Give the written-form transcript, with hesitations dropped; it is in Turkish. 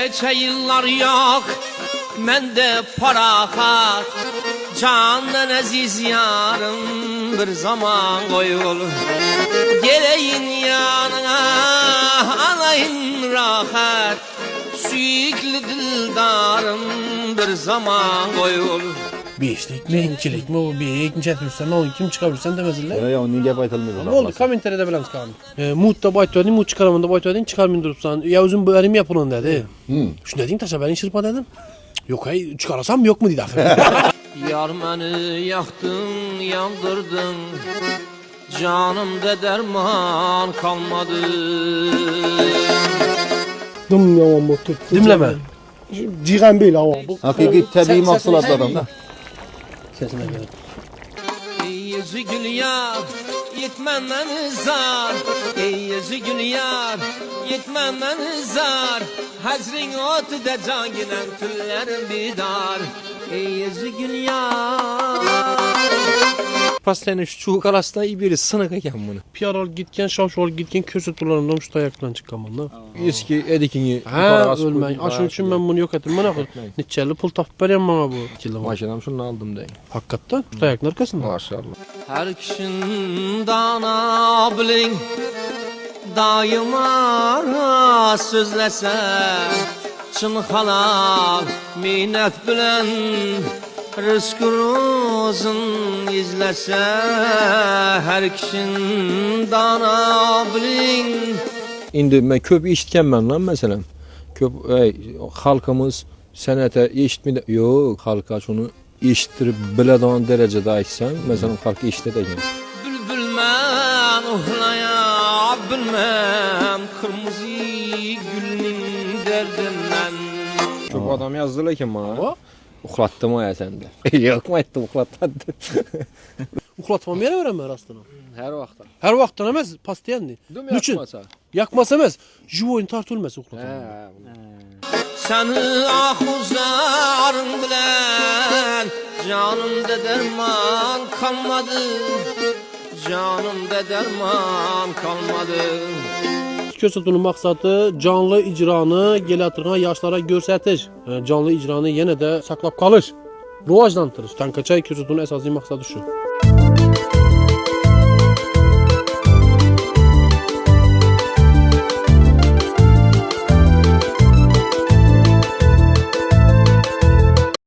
Neçe yıllar yok mende parahat, candan aziz yarım bir zaman koyul. Geleyin yanına alayın rahat, süyüklü dildarım bir zaman koyul. Beşlik mi, ikilik mi, o bir ikinci etmişsen, onu kim çıkarırsan demezler. Ya onu gap aytılmıyor. Ne oldu? Komentarda bilemiz kalın. Muğut'ta baytladın, Muğut çıkaramında baytladın, çıkarmayın durupsan. Ya uzun böğerim yapılın dedi. Şunu dedin taşa beni şırpa dedim. Yok hay, çıkarasam yok mu dedi ahir. Yar beni yaktın, yandırdın, canımda derman kalmadı. Dım yaman motor. Dinleme. Ciğen değil hava. Bu Hakiki tabii mahsulatlardan da. Sesine gelin. Ey yüzü gül yar, yetmenden zar. Ey yüzü gül yar, yetmenden zar. Hazrin otu da can giden tüllerim bidar. Ey yüzü gül yar. Pastayla şu çuğuk arasında iyi biri sınık eken bunu. Piyar ol gitken, şavş ol gitken köse turlarından şu ayaktan çıkaman da. Eski edikini Ha ölmeyin. Aşın için ben bunu yok ettim. Bana koy. Neçeli pul tapıp vereyim bana bu. Kilde var. Maşinam şunu aldım deyin. Hakikaten. Şu ayakın arkasında. Maşallah. Her kişinin dana bilin, daima sözlese, çın halal minnet bilen, rızkınızın izlese. Her kişinin dana bilin. İndi ben köp işitken ben lan mesela. Köp halkımız senete işitmedi. Yok halka şunu işittirip biladiğin derecede aytsan mesela halk işitedeken. Bülbülmen uhlaya bilmem, kırmızı gülün derdinden. Çok adam yazdılar ki bana. O? Uxlattım o ya sende. Yok mu ettim uxlatmadı. Uxlatmam yere veremem aslında. Her vakta. Her vakit demez pastayandı. Değil mi Niçin? yakmasa? Yakmasa emez. Juvoyun tartılmaz uxlatmam. Seni ahuzarın bilen, canımda derman kalmadı. Canımda derman kalmadı. Kösətunun maksadı canlı icranı gelatıran yaşlara görsətiş. Canlı icranı yenə də saklab qalış. Rivajlandırış. Tankaçay kösətunun əsası maksadı şu.